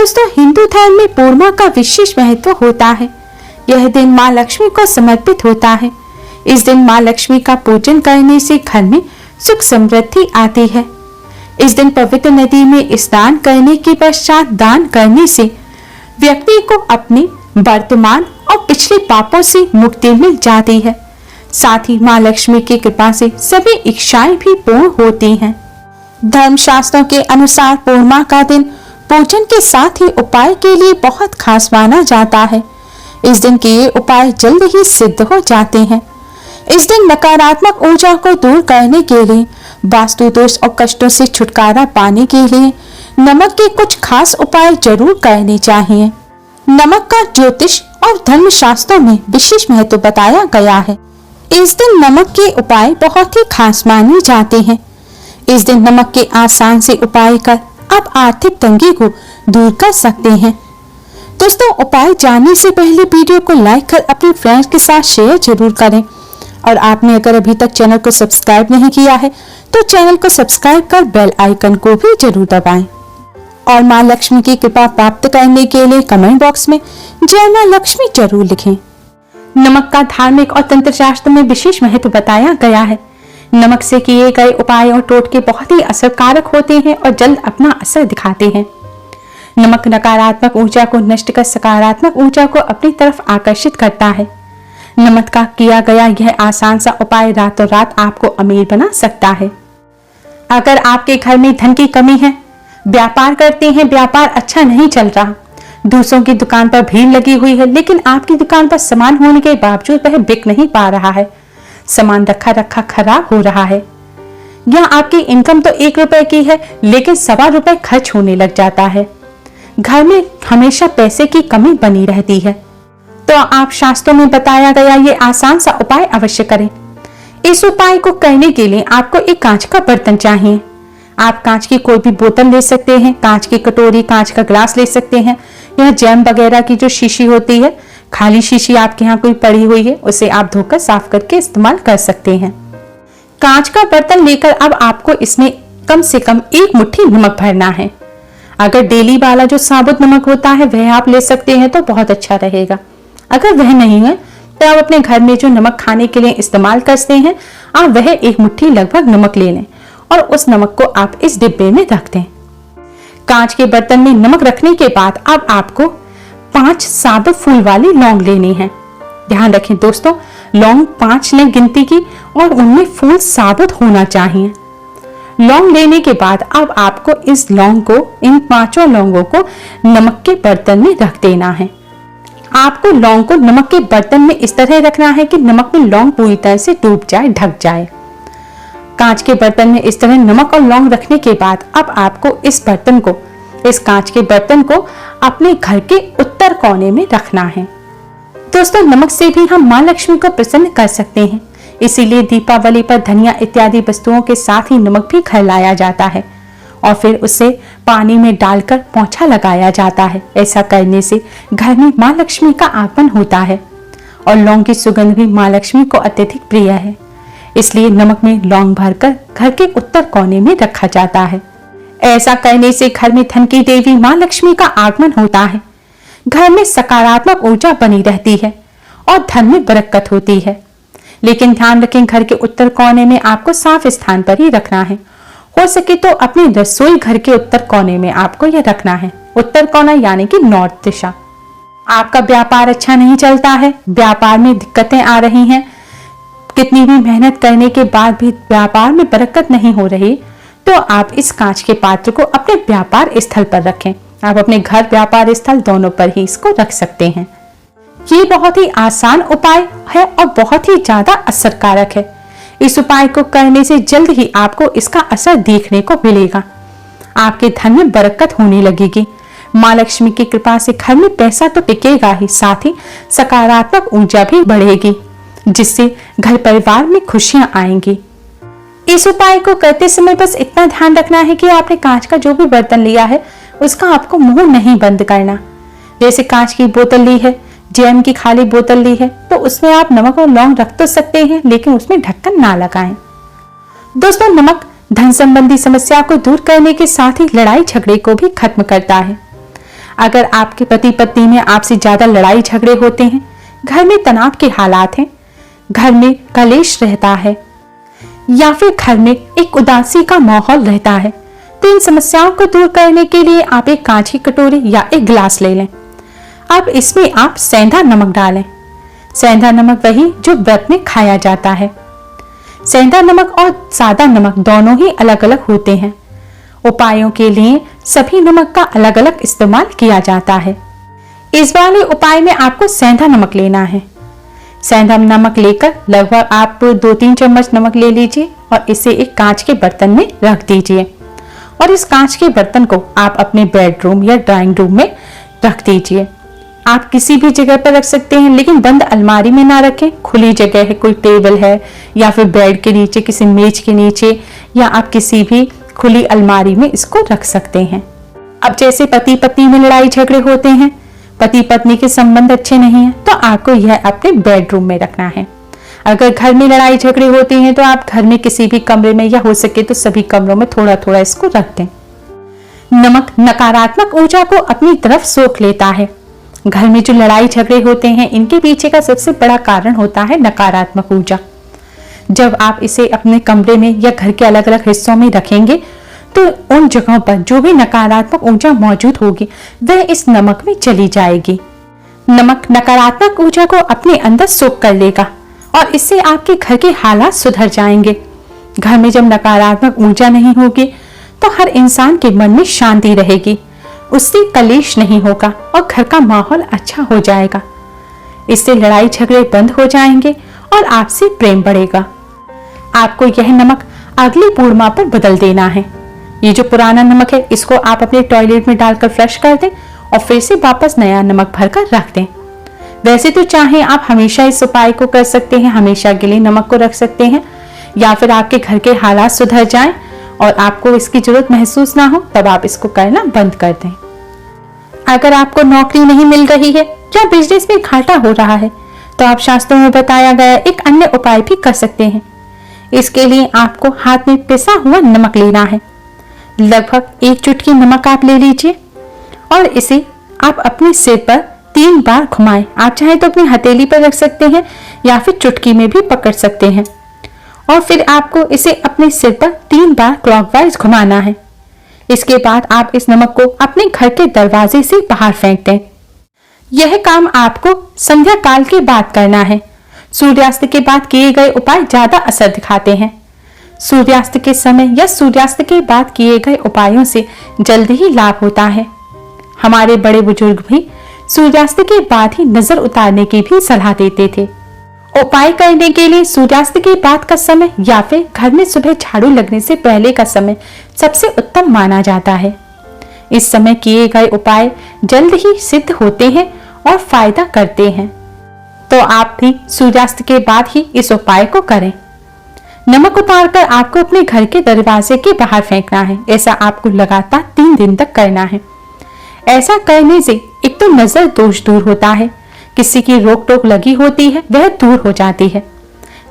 दोस्तों, हिंदू धर्म में पूर्णिमा का विशेष महत्व होता है। यह दिन माँ लक्ष्मी को समर्पित होता है। इस दिन माँ लक्ष्मी का पूजन करने से घर में सुख समृद्धि आती है। इस दिन पवित्र नदी में स्नान करने के पश्चात दान करने से व्यक्ति को अपने वर्तमान और पिछले पापों से मुक्ति मिल जाती है। साथ ही माँ लक्ष्मी की कृपा से सभी इच्छाएं भी पूर्ण होती हैं। धर्मशास्त्रों के अनुसार पूर्णिमा का दिन पूजन के साथ ही उपाय के लिए बहुत खास माना जाता है। इस दिन के ये उपाय जल्द ही सिद्ध हो जाते हैं। इस दिन नकारात्मक ऊर्जा को दूर करने के लिए, वास्तु दोष और कष्टों से छुटकारा पाने के लिए नमक के कुछ खास उपाय जरूर करने चाहिए। नमक का ज्योतिष और धर्मशास्त्रों में विशेष महत्व बताया गया है। इस दिन नमक के उपाय बहुत ही खास माने जाते हैं। इस दिन नमक के आसान से उपाय कर आप आर्थिक तंगी को दूर कर सकते हैं। दोस्तों, उपाय जानने से पहले वीडियो को लाइक कर अपने फ्रेंड्स के साथ शेयर जरूर करें। और आपने अगर अभी तक चैनल को सब्सक्राइब नहीं किया है तो चैनल को सब्सक्राइब कर बेल आइकन को भी जरूर दबाएं। और माँ लक्ष्मी की कृपा प्राप्त करने के लिए कमेंट बॉक्स में जय माँ लक्ष्मी जरूर लिखें। नमक का धार्मिक और तंत्र शास्त्र में विशेष महत्व बताया गया है। नमक से किए गए उपाय और टोटके बहुत ही असरकारक होते हैं और जल्द अपना असर दिखाते हैं। नमक नकारात्मक ऊर्जा को नष्ट कर सकारात्मक ऊर्जा को अपनी तरफ आकर्षित करता है। नमक का किया गया यह आसान सा उपाय रातों रात आपको अमीर बना सकता है। अगर आपके घर में धन की कमी है, व्यापार करते हैं, व्यापार अच्छा नहीं चल रहा, दूसरों की दुकान पर भीड़ लगी हुई है लेकिन आपकी दुकान पर सामान होने के बावजूद वह बिक नहीं पा रहा है, सामान रखा रखा खराब हो रहा है, या आपकी इनकम तो 1 रुपए की है लेकिन 1.25 रुपए खर्च होने लग जाता है, घर में हमेशा पैसे की कमी बनी रहती है, तो आप शास्त्रों में बताया गया ये आसान सा उपाय अवश्य करें। इस उपाय को करने के लिए आपको एक कांच का बर्तन चाहिए। आप कांच की कोई भी बोतल ले सकते हैं, कांच की कटोरी, कांच का ग्लास ले सकते हैं, यह जैम वगैरह की जो शीशी होती है, खाली शीशी आपके यहाँ कोई पड़ी हुई है उसे आप धोकर साफ करके इस्तेमाल कर सकते हैं। कांच का बर्तन लेकर अब आपको इसमें कम से कम 1 मुट्ठी नमक भरना है। अगर डेली वाला जो साबुत नमक होता है वह आप ले सकते हैं तो बहुत अच्छा रहेगा। अगर वह नहीं है तो आप अपने घर में जो नमक खाने के लिए इस्तेमाल करते हैं, आप वह 1 मुट्ठी लगभग नमक ले लें और उस नमक को आप इस डिब्बे में रख दें। कांच के बर्तन में नमक रखने के बाद अब आपको 5 साबुत फूल वाली लौंग लेनी है। ध्यान रखें दोस्तों, लौंग 5 ने गिनती की और उनमें फूल साबुत होना चाहिए। लौंग लेने के बाद अब आपको इस लौंग को, इन 5 लौंगों को नमक के बर्तन में रख देना है। आपको लौंग को नमक के बर्तन में इस तरह रखना है कि नमक में लौंग पूरी तरह से डूब जाए, ढक जाए। कांच के बर्तन में इस तरह नमक और लौंग रखने के बाद अब आपको इस कांच के बर्तन को अपने घर के उत्तर कोने में रखना है। दोस्तों, नमक से भी हम माँ लक्ष्मी को प्रसन्न कर सकते हैं, इसीलिए दीपावली पर धनिया इत्यादि वस्तुओं के साथ ही नमक भी घर लाया जाता है और फिर उसे पानी में डालकर पोंछा लगाया जाता है। ऐसा करने से घर में माँ लक्ष्मी का आगमन होता है और लौंग की सुगंध भी माँ लक्ष्मी को अत्यधिक प्रिय है, इसलिए नमक में लौंग भरकर घर के उत्तर कोने में रखा जाता है। ऐसा करने से घर में धन की देवी माँ लक्ष्मी का आगमन होता है, घर में सकारात्मक ऊर्जा बनी रहती है और धन में बरकत होती है। लेकिन ध्यान रखें, घर के उत्तर कोने में आपको साफ स्थान पर ही रखना है। हो सके तो अपनी रसोई घर के उत्तर कोने में आपको यह रखना है। उत्तर कोना यानी कि नॉर्थ दिशा। आपका व्यापार अच्छा नहीं चलता है, व्यापार में दिक्कतें आ रही हैं, कितनी भी मेहनत करने के बाद भी व्यापार में बरकत नहीं हो रही, तो आप इस कांच के पात्र को अपने व्यापार स्थल पर रखें। आप अपने घर व्यापार स्थल दोनों पर ही इसको रख सकते हैं। ये बहुत ही आसान उपाय है और बहुत ही ज्यादा असरकारक है। इस उपाय को करने से जल्द ही आपको इसका असर देखने को मिलेगा। आपके धन में बरकत होने लगेगी। माँ लक्ष्मी की कृपा से घर में पैसा तो टिकेगा ही, साथ ही सकारात्मक ऊर्जा भी बढ़ेगी, जिससे घर परिवार में खुशियां आएंगी। इस उपाय को करते समय बस इतना ध्यान रखना है कि आपने कांच का जो भी बर्तन लिया है उसका आपको मुंह नहीं बंद करना। जैसे कांच की बोतल ली है, जैम की खाली बोतल ली है, तो उसमें आप नमक और लौंग रख तो सकते हैं लेकिन उसमें ढक्कन ना लगाएं। दोस्तों, नमक धन संबंधी समस्या को दूर करने के साथ ही लड़ाई झगड़े को भी खत्म करता है। अगर आपके पति पत्नी में आपसे ज्यादा लड़ाई झगड़े होते हैं, घर में तनाव के हालात हैं, घर में कलेश रहता है या फिर घर में एक उदासी का माहौल रहता है, तो इन समस्याओं को दूर करने के लिए आप एक कांच की कटोरी या एक गिलास ले लें। अब इसमें आप सेंधा नमक डालें। सेंधा नमक वही जो व्रत में खाया जाता है। सेंधा नमक और सादा नमक दोनों ही अलग अलग होते हैं। उपायों के लिए सभी नमक का अलग अलग इस्तेमाल किया जाता है। इस वाले उपाय में आपको सेंधा नमक लेना है। सेंधा नमक लेकर लगभग आप 2-3 चम्मच नमक ले लीजिए और इसे एक कांच के बर्तन में रख दीजिए और इस कांच के बर्तन को आप अपने बेडरूम या ड्राइंग रूम में रख दीजिए। आप किसी भी जगह पर रख सकते हैं, लेकिन बंद अलमारी में ना रखें। खुली जगह है, कोई टेबल है या फिर बेड के नीचे, किसी मेज के नीचे, या आप किसी भी खुली अलमारी में इसको रख सकते हैं। अब जैसे पति पत्नी में लड़ाई झगड़े होते हैं, पति पत्नी के संबंध अच्छे नहीं है, तो आपको यह अपने बेडरूम में रखना है। अगर घर में लड़ाई झगड़े होते हैं तो आप घर में किसी भी कमरे में या हो सके तो सभी कमरों में थोड़ा थोड़ा इसको रख दें। नमक नकारात्मक ऊर्जा को अपनी तरफ सोख लेता है। घर में जो लड़ाई झगड़े होते हैं, इनके पीछे का सबसे बड़ा कारण होता है नकारात्मक ऊर्जा। जब आप इसे अपने कमरे में या घर के अलग अलग हिस्सों में रखेंगे तो उन जगहों पर जो भी नकारात्मक ऊर्जा मौजूद होगी वह इस नमक में चली जाएगी। नमक नकारात्मक ऊर्जा को अपने अंदर सोख कर लेगा और इससे आपके घर के हालात सुधर जाएंगे। घर में जब नकारात्मक ऊर्जा नहीं होगी तो हर इंसान के मन में शांति रहेगी, उससे कलेश नहीं होगा और घर का माहौल अच्छा हो जाएगा। इससे लड़ाई झगड़े बंद हो जाएंगे और आपसे प्रेम बढ़ेगा। आपको यह नमक अगली पूर्णिमा पर बदल देना है। ये जो पुराना नमक है, इसको आप अपने टॉयलेट में डालकर फ्लश कर दें और फिर से वापस नया नमक भरकर रख दें। वैसे तो चाहे आप हमेशा इस उपाय को कर सकते हैं, हमेशा के लिए नमक को रख सकते हैं, या फिर आपके घर के हालात सुधर जाएं और आपको इसकी जरूरत महसूस ना हो तब आप इसको करना बंद कर दें। अगर आपको नौकरी नहीं मिल रही है या बिजनेस में घाटा हो रहा है तो आप शास्त्रों में बताया गया एक अन्य उपाय भी कर सकते हैं। इसके लिए आपको हाथ में पिसा हुआ नमक लेना है। लगभग 1 चुटकी नमक आप ले लीजिए और इसे आप अपने सिर पर 3 बार घुमाएं। आप चाहे तो अपनी हथेली पर रख सकते हैं या फिर चुटकी में भी पकड़ सकते हैं और फिर आपको इसे अपने सिर पर 3 बार क्लॉकवाइज घुमाना है। इसके बाद आप इस नमक को अपने घर के दरवाजे से बाहर फेंक दें। यह काम आपको संध्या काल के बाद करना है। सूर्यास्त के बाद किए गए उपाय ज्यादा असर दिखाते हैं। सूर्यास्त के समय या सूर्यास्त के बाद किए गए उपायों से जल्दी ही लाभ होता है। हमारे बड़े बुजुर्ग भी सूर्यास्त के बाद ही नजर उतारने की भी सलाह देते थे। उपाय करने के लिए सूर्यास्त के बाद का समय या फिर घर में सुबह झाड़ू लगने से पहले का समय सबसे उत्तम माना जाता है। इस समय किए गए उपाय जल्द ही सिद्ध होते हैं और फायदा करते हैं, तो आप भी सूर्यास्त के बाद ही इस उपाय को करें। नमक उतारकर आपको अपने घर के दरवाजे के बाहर फेंकना है। ऐसा आपको लगातार 3 दिन तक करना है। ऐसा करने से एक तो नजर दोष दूर होता है, किसी की रोक टोक लगी होती है वह दूर हो जाती है,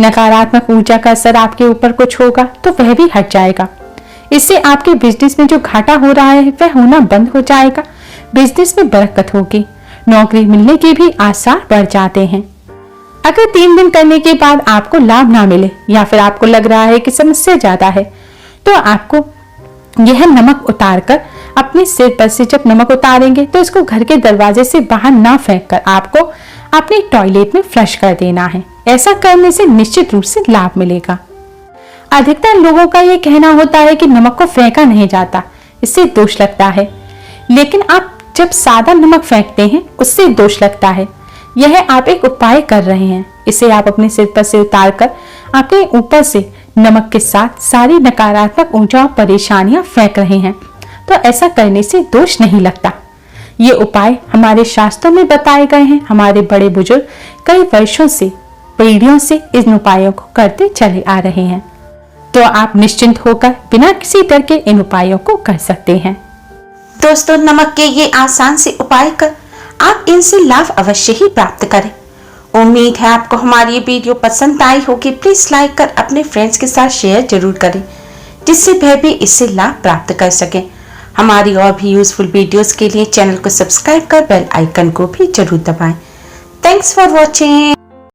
नकारात्मक ऊर्जा का असर आपके ऊपर कुछ होगा तो वह भी हट जाएगा। इससे आपके बिजनेस में जो घाटा हो रहा है वह होना बंद हो जाएगा, बिजनेस में बरकत होगी, नौकरी मिलने के भी आसार बढ़ जाते हैं। अगर 3 दिन करने के बाद आपको लाभ ना मिले या फिर आपको लग रहा है कि समस्या ज्यादा है तो आपको यह नमक उतारकर अपने सिर पर से जब नमक उतारेंगे तो इसको घर के दरवाजे से बाहर ना फेंककर आपको अपने टॉयलेट में फ्लश कर देना है। ऐसा करने से निश्चित रूप से लाभ मिलेगा। अधिकतर लोगों का यह कहना होता है कि नमक को फेंका नहीं जाता, इससे दोष लगता है, लेकिन आप जब सादा नमक फेंकते हैं उससे दोष लगता है। यह आप एक उपाय कर रहे हैं, इसे आप अपने सिर पर से उतारकर अपने ऊपर से नमक के साथ सारी नकारात्मक ऊर्जा और परेशानियां फेंक रहे हैं, तो ऐसा करने से दोष नहीं लगता। ये उपाय हमारे शास्त्रों में बताए गए हैं। हमारे बड़े बुजुर्ग कई वर्षों से, पीढ़ियों से इन उपायों को करते चले आ रहे हैं, तो आप निश्चिंत होकर बिना किसी डर के इन उपायों को कर सकते हैं। दोस्तों, नमक के ये आसान से उपाय कर आप इनसे लाभ अवश्य ही प्राप्त करें। उम्मीद है आपको हमारी ये वीडियो पसंद आई होगी। प्लीज लाइक कर अपने फ्रेंड्स के साथ शेयर जरूर करें, जिससे वह भी इससे लाभ प्राप्त कर सकें। हमारी और भी यूजफुल वीडियोस के लिए चैनल को सब्सक्राइब कर बेल आइकन को भी जरूर दबाएं। Thanks for watching.